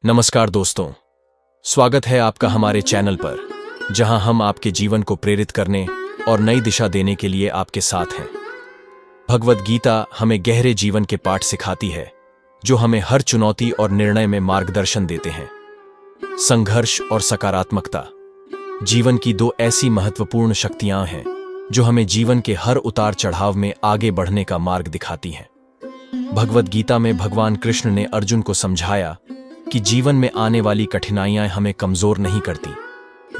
नमस्कार दोस्तों, स्वागत है आपका हमारे चैनल पर, जहां हम आपके जीवन को प्रेरित करने और नई दिशा देने के लिए आपके साथ हैं। भगवद गीता हमें गहरे जीवन के पाठ सिखाती है, जो हमें हर चुनौती और निर्णय में मार्गदर्शन देते हैं। संघर्ष और सकारात्मकता जीवन की दो ऐसी महत्वपूर्ण शक्तियां हैं, जो हमें जीवन के हर उतार चढ़ाव में आगे बढ़ने का मार्ग दिखाती हैं। भगवद गीता में भगवान कृष्ण ने अर्जुन को समझाया कि जीवन में आने वाली कठिनाइयां हमें कमजोर नहीं करती,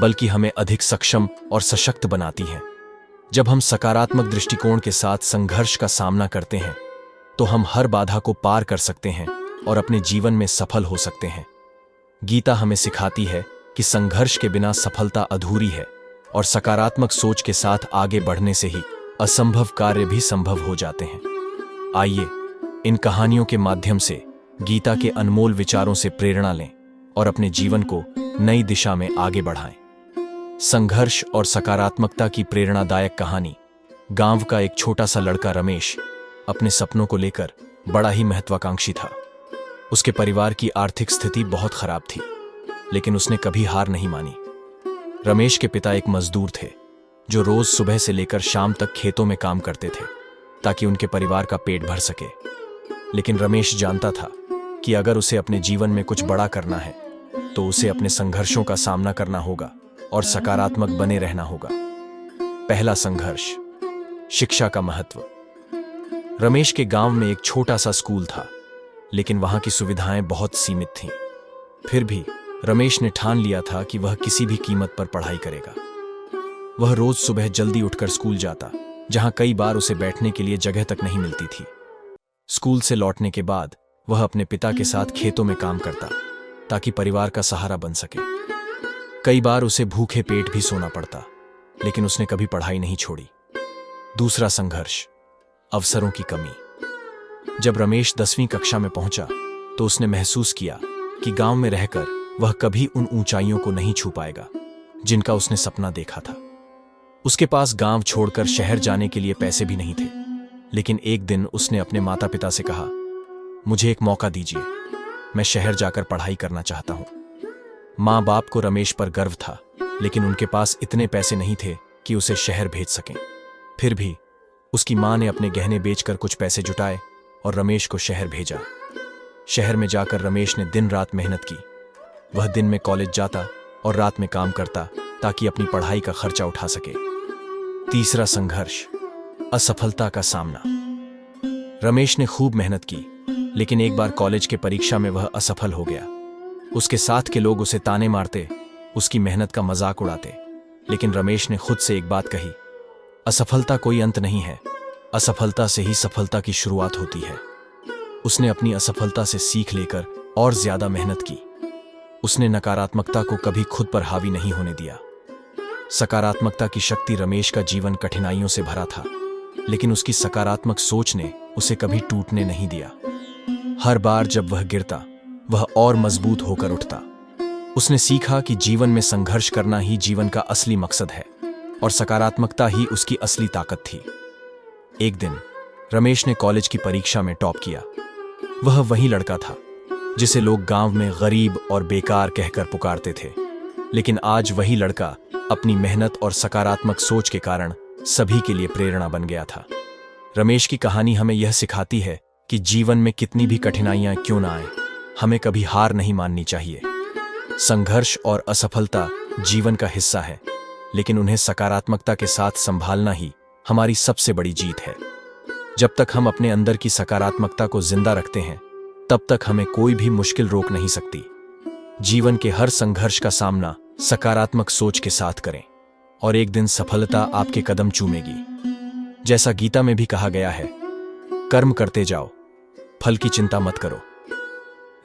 बल्कि हमें अधिक सक्षम और सशक्त बनाती हैं। जब हम सकारात्मक दृष्टिकोण के साथ संघर्ष का सामना करते हैं, तो हम हर बाधा को पार कर सकते हैं और अपने जीवन में सफल हो सकते हैं। गीता हमें सिखाती है कि संघर्ष के बिना सफलता अधूरी है और सकारात्मक सोच के साथ आगे बढ़ने से ही असंभव कार्य भी संभव हो जाते हैं। आइए इन कहानियों के माध्यम से गीता के अनमोल विचारों से प्रेरणा लें और अपने जीवन को नई दिशा में आगे बढ़ाएं। संघर्ष और सकारात्मकता की प्रेरणादायक कहानी। गांव का एक छोटा सा लड़का रमेश अपने सपनों को लेकर बड़ा ही महत्वाकांक्षी था। उसके परिवार की आर्थिक स्थिति बहुत खराब थी, लेकिन उसने कभी हार नहीं मानी। रमेश के पिता एक मजदूर थे, जो रोज सुबह से लेकर शाम तक खेतों में काम करते थे, ताकि उनके परिवार का पेट भर सके। लेकिन रमेश जानता था कि अगर उसे अपने जीवन में कुछ बड़ा करना है, तो उसे अपने संघर्षों का सामना करना होगा और सकारात्मक बने रहना होगा। पहला संघर्ष, शिक्षा का महत्व। रमेश के गांव में एक छोटा सा स्कूल था, लेकिन वहां की सुविधाएं बहुत सीमित थीं। फिर भी रमेश ने ठान लिया था कि वह किसी भी कीमत पर पढ़ाई करेगा। वह रोज सुबह जल्दी उठकर स्कूल जाता, जहां कई बार उसे बैठने के लिए जगह तक नहीं मिलती थी। स्कूल से लौटने के बाद वह अपने पिता के साथ खेतों में काम करता, ताकि परिवार का सहारा बन सके। कई बार उसे भूखे पेट भी सोना पड़ता, लेकिन उसने कभी पढ़ाई नहीं छोड़ी। दूसरा संघर्ष, अवसरों की कमी। जब रमेश 10वीं कक्षा में पहुंचा, तो उसने महसूस किया कि गांव में रहकर वह कभी उन ऊंचाइयों को नहीं छू पाएगा, जिनका उसने सपना देखा था। उसके पास गांव छोड़कर शहर जाने के लिए पैसे भी नहीं थे, लेकिन एक दिन उसने अपने माता पिता से कहा, मुझे एक मौका दीजिए, मैं शहर जाकर पढ़ाई करना चाहता हूं। माँ बाप को रमेश पर गर्व था, लेकिन उनके पास इतने पैसे नहीं थे कि उसे शहर भेज सकें। फिर भी उसकी माँ ने अपने गहने बेचकर कुछ पैसे जुटाए और रमेश को शहर भेजा। शहर में जाकर रमेश ने दिन रात मेहनत की। वह दिन में कॉलेज जाता और रात में काम करता, ताकि अपनी पढ़ाई का खर्चा उठा सके। तीसरा संघर्ष, असफलता का सामना। रमेश ने खूब मेहनत की, लेकिन एक बार कॉलेज के परीक्षा में वह असफल हो गया। उसके साथ के लोग उसे ताने मारते, उसकी मेहनत का मजाक उड़ाते। लेकिन रमेश ने खुद से एक बात कही, असफलता कोई अंत नहीं है, असफलता से ही सफलता की शुरुआत होती है। उसने अपनी असफलता से सीख लेकर और ज्यादा मेहनत की। उसने नकारात्मकता को कभी खुद पर हावी नहीं होने दिया। सकारात्मकता की शक्ति। रमेश का जीवन कठिनाइयों से भरा था, लेकिन उसकी सकारात्मक सोच ने उसे कभी टूटने नहीं दिया। हर बार जब वह गिरता, वह और मजबूत होकर उठता। उसने सीखा कि जीवन में संघर्ष करना ही जीवन का असली मकसद है, और सकारात्मकता ही उसकी असली ताकत थी। एक दिन रमेश ने कॉलेज की परीक्षा में टॉप किया। वह वही लड़का था जिसे लोग गांव में गरीब और बेकार कहकर पुकारते थे, लेकिन आज वही लड़का अपनी मेहनत और सकारात्मक सोच के कारण सभी के लिए प्रेरणा बन गया था। रमेश की कहानी हमें यह सिखाती है कि जीवन में कितनी भी कठिनाइयां क्यों ना आए, हमें कभी हार नहीं माननी चाहिए। संघर्ष और असफलता जीवन का हिस्सा है, लेकिन उन्हें सकारात्मकता के साथ संभालना ही हमारी सबसे बड़ी जीत है। जब तक हम अपने अंदर की सकारात्मकता को जिंदा रखते हैं, तब तक हमें कोई भी मुश्किल रोक नहीं सकती। जीवन के हर संघर्ष का सामना सकारात्मक सोच के साथ करें, और एक दिन सफलता आपके कदम चूमेगी। जैसा गीता में भी कहा गया है, कर्म करते जाओ, फल की चिंता मत करो।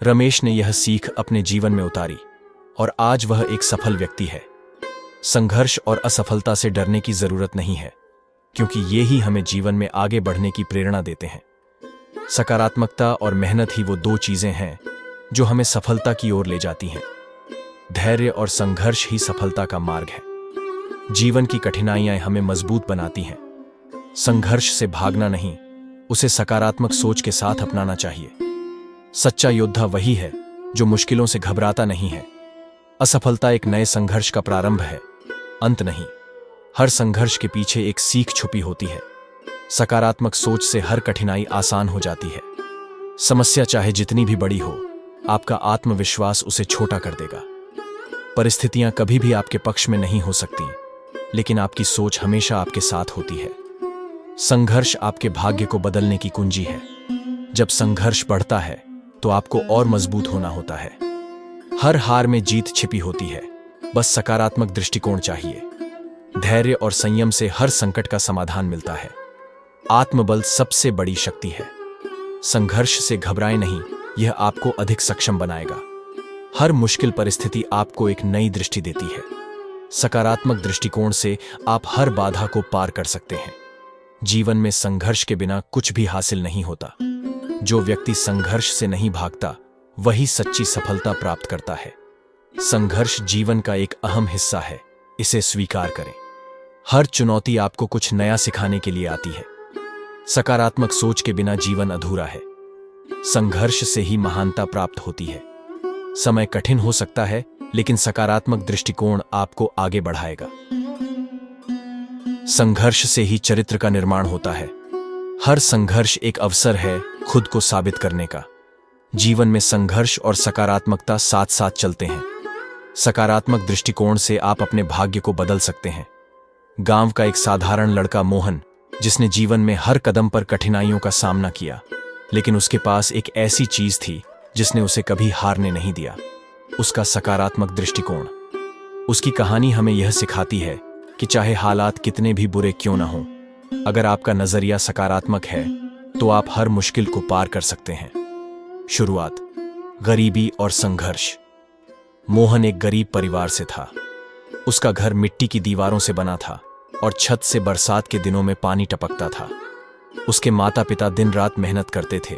रमेश ने यह सीख अपने जीवन में उतारी, और आज वह एक सफल व्यक्ति है। संघर्ष और असफलता से डरने की जरूरत नहीं है, क्योंकि ये ही हमें जीवन में आगे बढ़ने की प्रेरणा देते हैं। सकारात्मकता और मेहनत ही वो दो चीजें हैं जो हमें सफलता की ओर ले जाती हैं। धैर्य और संघर्ष ही सफलता का मार्ग है। जीवन की कठिनाइयां हमें मजबूत बनाती हैं। संघर्ष से भागना नहीं, उसे सकारात्मक सोच के साथ अपनाना चाहिए। सच्चा योद्धा वही है जो मुश्किलों से घबराता नहीं है। असफलता एक नए संघर्ष का प्रारंभ है, अंत नहीं। हर संघर्ष के पीछे एक सीख छुपी होती है। सकारात्मक सोच से हर कठिनाई आसान हो जाती है। समस्या चाहे जितनी भी बड़ी हो, आपका आत्मविश्वास उसे छोटा कर देगा। परिस्थितियां कभी भी आपके पक्ष में नहीं हो सकती, लेकिन आपकी सोच हमेशा आपके साथ होती है। संघर्ष आपके भाग्य को बदलने की कुंजी है। जब संघर्ष बढ़ता है तो आपको और मजबूत होना होता है। हर हार में जीत छिपी होती है, बस सकारात्मक दृष्टिकोण चाहिए। धैर्य और संयम से हर संकट का समाधान मिलता है। आत्मबल सबसे बड़ी शक्ति है। संघर्ष से घबराएं नहीं, यह आपको अधिक सक्षम बनाएगा। हर मुश्किल परिस्थिति आपको एक नई दृष्टि देती है। सकारात्मक दृष्टिकोण से आप हर बाधा को पार कर सकते हैं। जीवन में संघर्ष के बिना कुछ भी हासिल नहीं होता। जो व्यक्ति संघर्ष से नहीं भागता, वही सच्ची सफलता प्राप्त करता है। संघर्ष जीवन का एक अहम हिस्सा है, इसे स्वीकार करें। हर चुनौती आपको कुछ नया सिखाने के लिए आती है। सकारात्मक सोच के बिना जीवन अधूरा है। संघर्ष से ही महानता प्राप्त होती है। समय कठिन हो सकता है, लेकिन सकारात्मक दृष्टिकोण आपको आगे बढ़ाएगा। संघर्ष से ही चरित्र का निर्माण होता है। हर संघर्ष एक अवसर है खुद को साबित करने का। जीवन में संघर्ष और सकारात्मकता साथ साथ चलते हैं। सकारात्मक दृष्टिकोण से आप अपने भाग्य को बदल सकते हैं। गांव का एक साधारण लड़का मोहन, जिसने जीवन में हर कदम पर कठिनाइयों का सामना किया, लेकिन उसके पास एक ऐसी चीज थी जिसने उसे कभी हारने नहीं दिया, उसका सकारात्मक दृष्टिकोण। उसकी कहानी हमें यह सिखाती है कि चाहे हालात कितने भी बुरे क्यों ना हों, अगर आपका नजरिया सकारात्मक है तो आप हर मुश्किल को पार कर सकते हैं। शुरुआत, गरीबी और संघर्ष। मोहन एक गरीब परिवार से था। उसका घर मिट्टी की दीवारों से बना था और छत से बरसात के दिनों में पानी टपकता था। उसके माता पिता दिन रात मेहनत करते थे,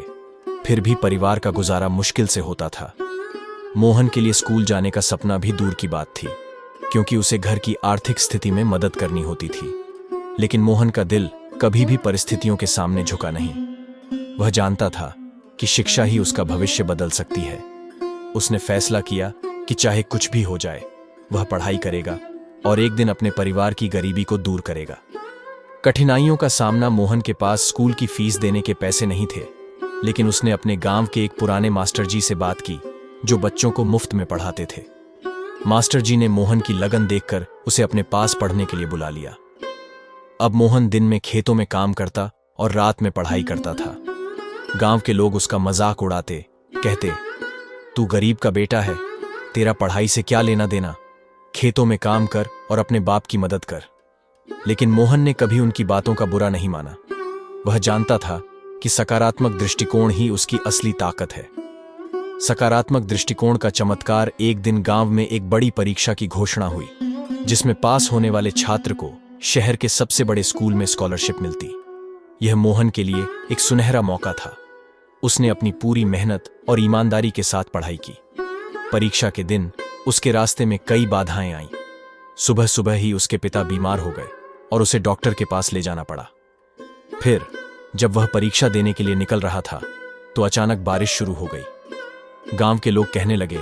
फिर भी परिवार का गुजारा मुश्किल से होता था। मोहन के लिए स्कूल जाने का सपना भी दूर की बात थी, क्योंकि उसे घर की आर्थिक स्थिति में मदद करनी होती थी। लेकिन मोहन का दिल कभी भी परिस्थितियों के सामने झुका नहीं। वह जानता था कि शिक्षा ही उसका भविष्य बदल सकती है। उसने फैसला किया कि चाहे कुछ भी हो जाए, वह पढ़ाई करेगा और एक दिन अपने परिवार की गरीबी को दूर करेगा। कठिनाइयों का सामना, मोहन के पास स्कूल की फीस देने के पैसे नहीं थे, लेकिन उसने अपने गांव के एक पुराने मास्टर जी से बात की, जो बच्चों को मुफ्त में पढ़ाते थे। मास्टर जी ने मोहन की लगन देखकर उसे अपने पास पढ़ने के लिए बुला लिया। अब मोहन दिन में खेतों में काम करता और रात में पढ़ाई करता था। गांव के लोग उसका मजाक उड़ाते, कहते, तू गरीब का बेटा है, तेरा पढ़ाई से क्या लेना देना, खेतों में काम कर और अपने बाप की मदद कर। लेकिन मोहन ने कभी उनकी बातों का बुरा नहीं माना। वह जानता था कि सकारात्मक दृष्टिकोण ही उसकी असली ताकत है। सकारात्मक दृष्टिकोण का चमत्कार, एक दिन गांव में एक बड़ी परीक्षा की घोषणा हुई, जिसमें पास होने वाले छात्र को शहर के सबसे बड़े स्कूल में स्कॉलरशिप मिलती। यह मोहन के लिए एक सुनहरा मौका था। उसने अपनी पूरी मेहनत और ईमानदारी के साथ पढ़ाई की। परीक्षा के दिन उसके रास्ते में कई बाधाएं आईं। सुबह सुबह ही उसके पिता बीमार हो गए और उसे डॉक्टर के पास ले जाना पड़ा। फिर जब वह परीक्षा देने के लिए निकल रहा था तो अचानक बारिश शुरू हो गई। गांव के लोग कहने लगे,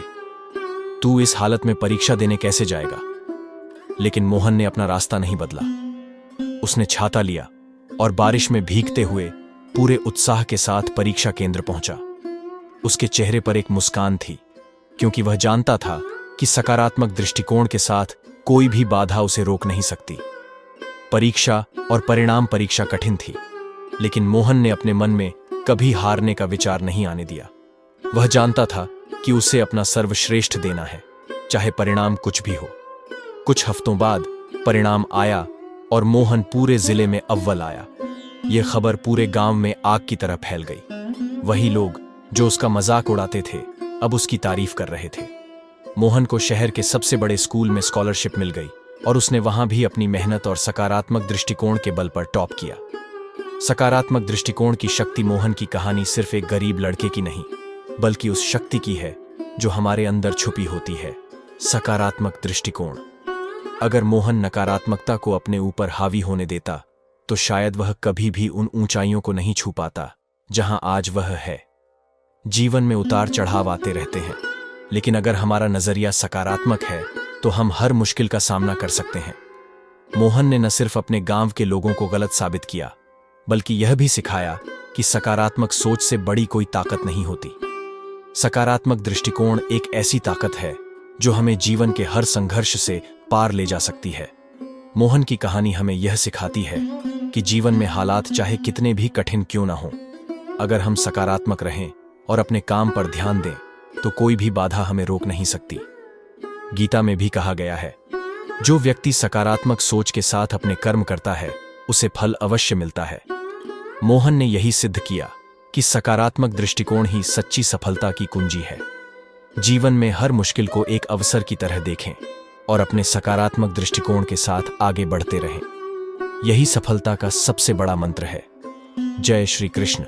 तू इस हालत में परीक्षा देने कैसे जाएगा? लेकिन मोहन ने अपना रास्ता नहीं बदला। उसने छाता लिया और बारिश में भीगते हुए पूरे उत्साह के साथ परीक्षा केंद्र पहुंचा। उसके चेहरे पर एक मुस्कान थी, क्योंकि वह जानता था कि सकारात्मक दृष्टिकोण के साथ कोई भी बाधा उसे रोक नहीं सकती। परीक्षा और परिणाम, परीक्षा कठिन थी, लेकिन मोहन ने अपने मन में कभी हारने का विचार नहीं आने दिया। वह जानता था कि उसे अपना सर्वश्रेष्ठ देना है, चाहे परिणाम कुछ भी हो। कुछ हफ्तों बाद परिणाम आया और मोहन पूरे जिले में अव्वल आया। यह खबर पूरे गांव में आग की तरह फैल गई। वही लोग जो उसका मजाक उड़ाते थे, अब उसकी तारीफ कर रहे थे। मोहन को शहर के सबसे बड़े स्कूल में स्कॉलरशिप मिल गई और उसने वहां भी अपनी मेहनत और सकारात्मक दृष्टिकोण के बल पर टॉप किया। सकारात्मक दृष्टिकोण की शक्ति, मोहन की कहानी सिर्फ एक गरीब लड़के की नहीं, बल्कि उस शक्ति की है जो हमारे अंदर छुपी होती है, सकारात्मक दृष्टिकोण। अगर मोहन नकारात्मकता को अपने ऊपर हावी होने देता तो शायद वह कभी भी उन ऊंचाइयों को नहीं छू पाता जहां आज वह है। जीवन में उतार चढ़ाव आते रहते हैं, लेकिन अगर हमारा नजरिया सकारात्मक है तो हम हर मुश्किल का सामना कर सकते हैं। मोहन ने न सिर्फ अपने गांव के लोगों को गलत साबित किया, बल्कि यह भी सिखाया कि सकारात्मक सोच से बड़ी कोई ताकत नहीं होती। सकारात्मक दृष्टिकोण एक ऐसी ताकत है जो हमें जीवन के हर संघर्ष से पार ले जा सकती है। मोहन की कहानी हमें यह सिखाती है कि जीवन में हालात चाहे कितने भी कठिन क्यों ना हों, अगर हम सकारात्मक रहें और अपने काम पर ध्यान दें तो कोई भी बाधा हमें रोक नहीं सकती। गीता में भी कहा गया है, जो व्यक्ति सकारात्मक सोच के साथ अपने कर्म करता है उसे फल अवश्य मिलता है। मोहन ने यही सिद्ध किया कि सकारात्मक दृष्टिकोण ही सच्ची सफलता की कुंजी है। जीवन में हर मुश्किल को एक अवसर की तरह देखें और अपने सकारात्मक दृष्टिकोण के साथ आगे बढ़ते रहें। यही सफलता का सबसे बड़ा मंत्र है। जय श्री कृष्ण।